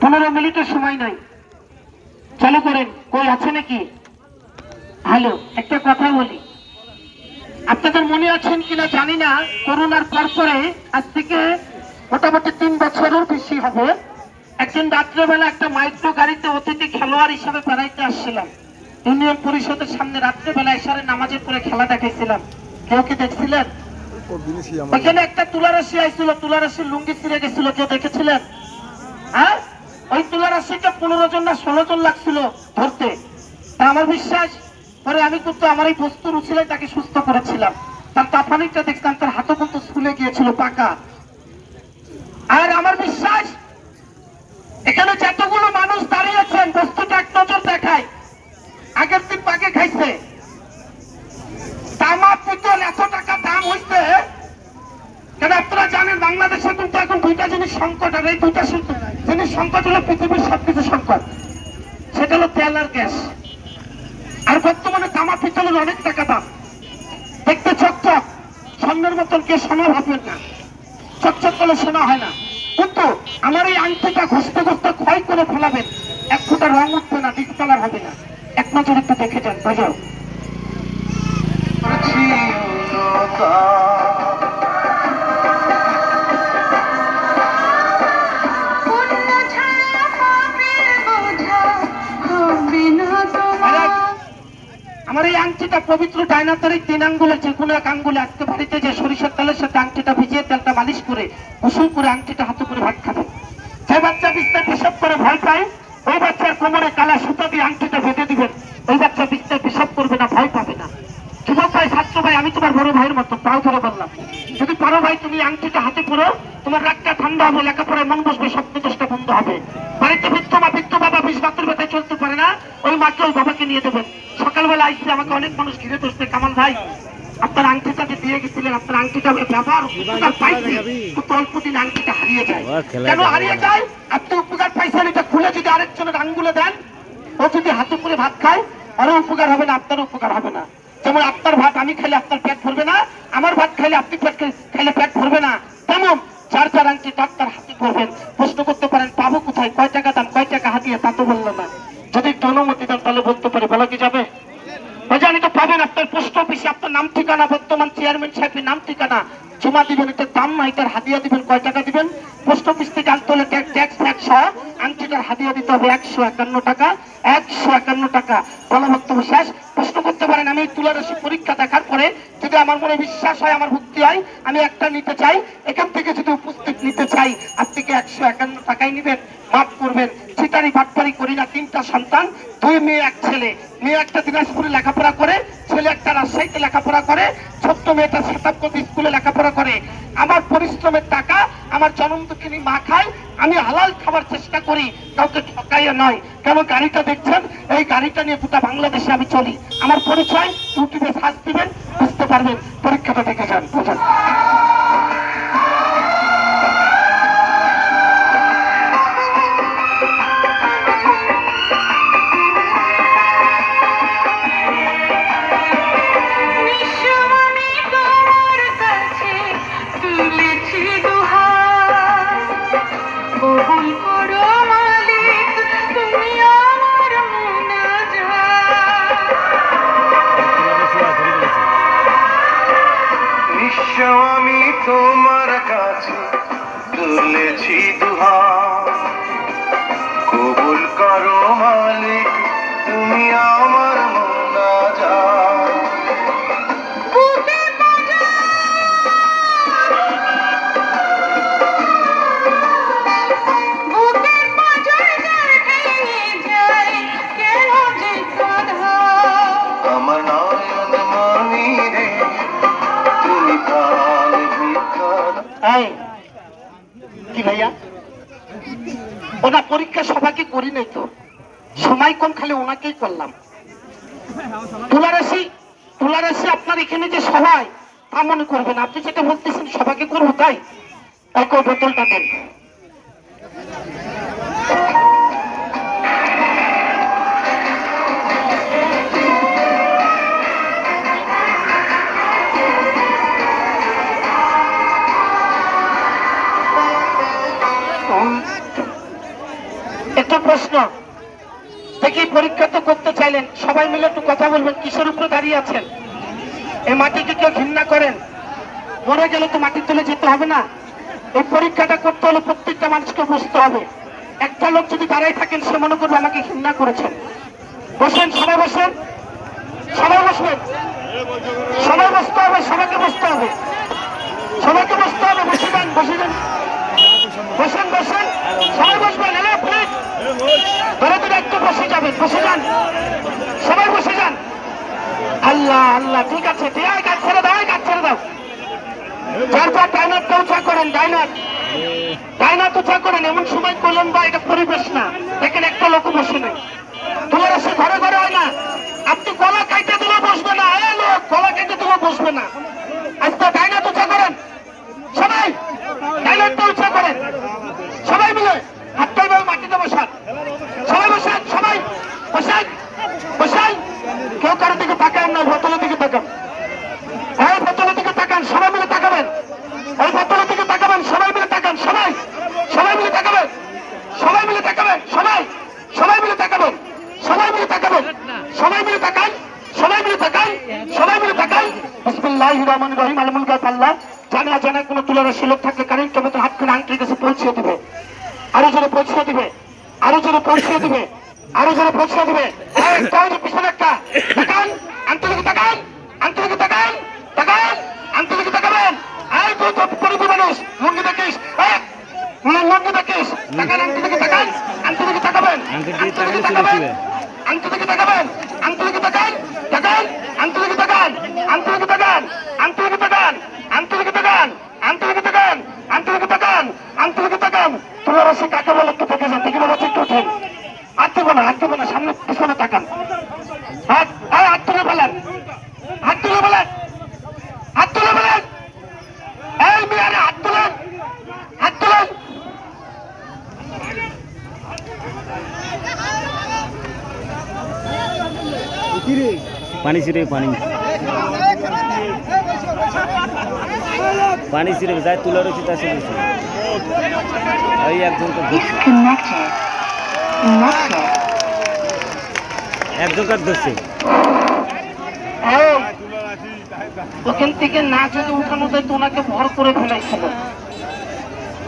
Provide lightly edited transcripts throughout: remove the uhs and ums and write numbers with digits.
15 মিনিটের সময় নাই, চালু করেন। কই আছে নাকি? হ্যালো, একটা কথা বলি, আপনাদের মনে আছেন কিনা জানি না, করোনার পরে আজ থেকে মোটামুটি 3 বছরের বেশি হবে, একদিন রাত্রেবেলা একটা মাইক্রো গাড়িতে অতিথি খেলোয়াড় হিসাবে বেড়াইতে আসছিলাম। ইউনিয়ন পরিষদের সামনে রাত্রেবেলা এসারে নামাজের পরে খেলা দেখাইছিলাম। কেউ কি দেখছিলেন? ওইখানে একটা তুলারাশি আইছিল, তুলারাশির লুঙ্গি ছিঁড়ে গেছিল, কেউ দেখেছিলেন? হ্যাঁ, ওই তুলারাশিটা 15 জন না 16 জন লাগছিল ধরতে। তা আমার বিশ্বাস পরে আমি কিন্তু আমার এই বস্তুর উছিলাই তাকে সুস্থ করেছিলাম। তার তাফানিটা দেখতাম, তার হাতও কিন্তু ফুলে গিয়েছিল পাকা। আর আমার বিশ্বাস এখানে যতগুলো মানুষ দাঁড়িয়েছেন, বস্তুটা এক নজর দেখায়, আগের দিন পাকে খাইছে। তামা পিতল এত টাকা দাম হইছে, কেন আপনারা জানেন বাংলাদেশে কিন্তু এখন 2টা জিনিস সংকট, আর এই 2টা জিনিস সংকট হলো পৃথিবীর সবকিছু সংকট, সেটা হলো তেল আর গ্যাস। আর বর্তমানে তামা পিতলের অনেক টাকা দাম, দেখতে চকচক, স্বর্ণের মতন কে সোনা ভাববেন না, চকচক করলে সোনা হয় না। কিন্তু আমার এই আংটিটা ঘষতে ঘষতে ক্ষয় করে ফেলাবেন, 1 ফুটা রং উঠবে না, ডিসকালার হবে না। এক নজর একটু দেখে যান, বাজাও। আমার এই আংটিটা পবিত্র ডাইনাতার 3 আঙ্গুলে যে কোনো এক আঙ্গুলে আজকে বাড়িতে যে সরিষার তেলের সাথে আংটিটা ভিজিয়ে তেলটা মালিশ করে গোসল করে আংটিটা হাতে করে ভাত খাবেন। যে বাচ্চা বিস্তার পেশাব করে ভয় পায়, ওই বাচ্চার কোমরে কালা সুতা দিয়ে আংটিটা বেঁধে দিবেন, ওই বাচ্চা বিস্তার পেশাব করবে না, ভয় পাবে না। যুবক ভাই, ছাত্র ভাই, আমি তোমার বড় ভাইয়ের মতো, তাও ধরে বললাম, যদি পারো ভাই তুমি আংটিটা হাতে পড়ো, তোমার রাগটা ঠান্ডা হবে, লেখাপড়ায় মন বসবে, স্বপ্ন দোষটা বন্ধ হবে। বাড়িতে বৃদ্ধ বাবা 20 বাতের ব্যথায় চলতে পারে না, ওই মাত্র ওই বাবাকে নিয়ে দেবেন। সকালবেলা আসছে, আমাকে অনেক মানুষ ঘিরে ধরছে, কামাল ভাই আপনার আংটিটা যে দিয়ে গেছিলেন, আপনার আংটিটা ব্যবহার উপকার পাইছি, কিন্তু অল্প দিন আংটিটা হারিয়ে যায়। কেন হারিয়ে যায়? আপনি উপকার পাইছেন, এটা খুলে যদি আরেকজনের আঙ্গুলে দেন, ও যদি হাতে করে ভাত খায়, আরো উপকার হবে না, আপনারও উপকার হবে না। যেমন আপনার ভাত আমি খাইলে আপনার পেট ভরবে না, আমার ভাত খাইলে আপনি খাইলে পেট ভরবে না, তেমন যার যার আংটি তার হাতে করবেন। প্রশ্ন করতে পারেন পাবো কোথায়, কয় টাকা দাম, কয় টাকা হাতিয়ে, তা তো বললো না। যদি অনুমতি দেন তাহলে বলতে পারে, বলা কি যাবে? জানি তো পাবেন, আপনার পোস্ট অফিসে আপনার নাম ঠিকানা, বর্তমান চেয়ারম্যান সাহেবের নাম ঠিকানা জমা দিবেন, এটার দাম নাই, তার হাদিয়া দিবেন। কয় টাকা দিবেন? পোস্ট অফিস থেকে আনতে হলে ট্যাক্স সহ আংটিটার হাদিয়া দিতে হবে 151 টাকা। 151 টাকা। বলা বক্তব্য শেষ। প্রশ্ন করতে পারেন, আমি তুলারাশি পরীক্ষা দেখার পরে যদি আমার মনে বিশ্বাস হয়, আমার ভক্তি হয়, আমি একটা নিতে চাই, এখান থেকে যদি উপস্থিত নিতে চাই, আপনি কি 151 টাকায় নিবেন? মাফ করবেন, চিটারি বাটপারি করি না। 3টা সন্তান, 2 মেয়ে 1 ছেলে। মেয়ে একটা দিনাজপুরে লেখাপড়া করে, ছেলে একটা রাজশাহীতে লেখাপড়া করে, ছোট্ট মেয়েটা শতাব্দী স্কুলে লেখাপড়া করে। আমার পরিশ্রমের টাকা আমার জন্ম দুঃখিনী মা খায়, আমি হালাল খাবার চেষ্টা করি, কাউকে ঠকাইয়া নয়। কেন গাড়িটা দেখছেন, এই গাড়িটা নিয়ে গোটা বাংলাদেশে আমি চলি। আমার পরিচয় ইউটিউবে সার্চ দিবেন, বুঝতে পারবেন। পরীক্ষাটা দেখে যান, বোঝান। আমি তোমার কাছে তুলেছি দুহাত, কবুল করো মালিক তুমি আমার মুনাজাত। আমার নয়ন মনি রে তুমি প্রাণ ভিক্ষা। কি ভাইয়া, ওনা পরীক্ষা সবাইকে করি নাই তো, সময় কম, খালি ওনাকেই করলাম। তুলারাশি আপনার এখানে যে সবাই, তা মনে করবেন। আপনি যেটা বলতেছেন সবাইকে করবো, তাই এক বোতলটা দেন। একটা প্রশ্ন দেখি, পরীক্ষা তো করতে চাইলেন, সবাই মিলে একটু কথা বলবেন। কিসের উপরে দাঁড়িয়ে আছেন? এই মাটিকে কেউ ঘৃণা করেন? মরে গেলে তো মাটি তুলে যেতে হবে না? এই পরীক্ষাটা করতে হলে প্রত্যেকটা মানুষকে বুঝতে হবে। একটা লোক যদি দাঁড়াই থাকেন, সে মনে করবে আমাকে ঘৃণা করেছেন। বসেন, সবাই বসেন, সবাই বসবেন, সবাই বসতে হবে, সবাইকে বসতে হবে, সবাইকে বসতে হবে। বসে যান, বসে যান, বসেন বসেন, সবাই বসবেন। প্লিজ ধরে ধরে একটু বসে যাবেন, বসে যান, সবাই বসে যান। আল্লাহ আল্লাহ, ঠিক আছে, গাছ ছেড়ে দাও, গাছ ছেড়ে দাও। চারবার ডাইনারটা উঁচা করেন, ডাইনার উঁচা করেন। এমন সময় করলেন বা এটা পরিবেশ না, দেখেন একটা লোক বসে নেই। তোমার সে ঘরে ঘরে হয় না, আপনি গলা কাইটে দিলে বসবে না। লোক গলা কেটে দিলে বসবে না। আজকে ডাইনার উঁচা করেন, সবাই ডাইনারটা উঁচা করেন, সবাই মিলে হাতটা এভাবে মাটিতে বসান, সবাই বসান, সবাই বসান, বসান। কেউ কারোর দিকে তাকান না, বোতলের দিকে তাকান, এই বোতলের দিকে তাকান, সবাই মিলে তাকাবেন, এই বোতলের দিকে তাকাবেন, সবাই মিলে তাকান, সবাই সবাই মিলে তাকাবেন, সবাই মিলে তাকাবেন, সবাই সবাই মিলে তাকাবেন, সবাই মিলে তাকাবেন, সবাই মিলে তাকান, সবাই মিলে তাকান, সবাই মিলে তাকান। বিসমিল্লাহির রহমানির রহিম। আলমুল গায়ব আল্লাহ। জানা জানা কোনো তুলারাশি লোক থাকলে কারেন্ট মতো হাত করে আংটির কাছে পৌঁছে দিবে, আরো জোরে পৌঁছে দিবে, আরো জোরে পৌঁছে দিবে, আরো জোরে পৌঁছে দিবে। পিছনে একটা তাকান, আন্তরিক তাকান, আন্তরিক তাকান, তাকান, আন্তরিক তাকাবেন। এই তুই তো পরিবার মানুষ, লুঙ্গি দেখিস, লুঙ্গি দেখিস, তাকান, আন্তরিক তাকান, আন্তরিক তাকাবেন, আন্তরিক তাকাবেন, আন্তরিক তাকাবেন, আন্তরিক তাকান, তাকান, আন্তরিক তাকান, আন্তরিক তাকান, আন্তরিক তাকান, আন্তরিক তাকান, আন্তরিক তাকান, আন্তরিক তাকান, আন্তরিক তাকান। তুলারাশি কাকে বলে একটু দেখে যান, দেখি বাবা একটু উঠেন। হাত দেবো না, হাত দেবো না, সামনে পিছনে তাকান, হাত হাত তুলে বলেন, হাত তুলে বলেন, হাত তুলে বলেন, এই মেয়ারে হাত তুলেন, হাত তুলেন। পানি ছিঁড়ে পানি পানি ছিঁড়ে যায়, তুলা রয়েছে তা ছিঁড়েছে। এই একজনকে ধরছে। ওখান থেকে না যদি উঠানো যায় তো ওনাকে ভর করে ফেলাইছিল,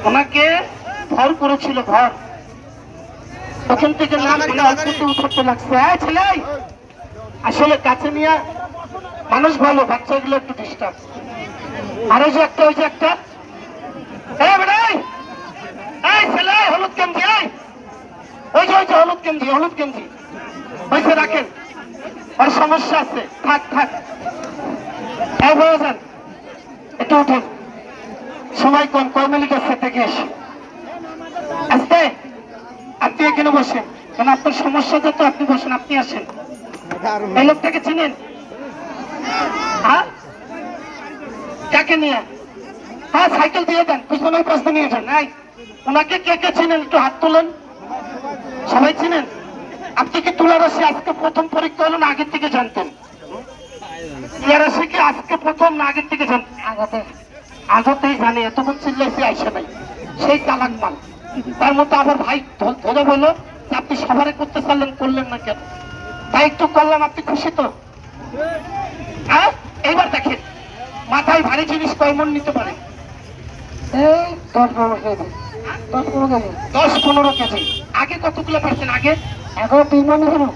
ওনাকে ভর করেছিল, ভর। ওখান থেকে না উঠাতে লাগছে। ছেলে আসলে কাছে নিয়ে মানুষ ভালো, বাচ্চাগুলো একটু ডিস্টার্ব। আর ওই যে একটা, ওই যে একটা, ছেলে হলুদ গেঞ্জি, ওই যে হলুদ গেঞ্জি, হলুদ গেঞ্জি ওইসে রাখেন, ওর সমস্যা আছে, থাক থাক। হয়ে যান, একটু উঠুন, সময় কম, কয় মিনিট আছে থেকে এসে আসতে। আপনি এখানে বসেন, কারণ আপনার সমস্যা যত, আপনি বসেন, আপনি আসেন। এই লোকটাকে চিনেন? হ্যাঁ, কাকে নিয়ে? হ্যাঁ, সাইকেল দিয়ে দেন, পিছনে পাশে নিয়ে যান। ওনাকে কে কে চিনেন একটু হাত তোলেন। সবাই চিনেন? আপনি কি তুলারাশি আজকে প্রথম পরীক্ষা হলো না আগের থেকে জানতেন? তুলারাশি কি আজকে প্রথম না আগের থেকে জানতেন? আগতেই জানে, এতক্ষণ চিল্লাইছে আইসা নাই, সেই চালাক মাল। তার মতো আবার ভাই ধরে বললো আপনি সবারে করতে চাইলেন, করলেন না কেন? তাই একটু করলাম, আপনি খুশি তো? হ্যাঁ, এইবার দেখেন মাথায় ভারী জিনিস কয় মন নিতে পারে? 10-15 কেজি। আগে কতগুলো পারছেন? আগে 2 মন হলো।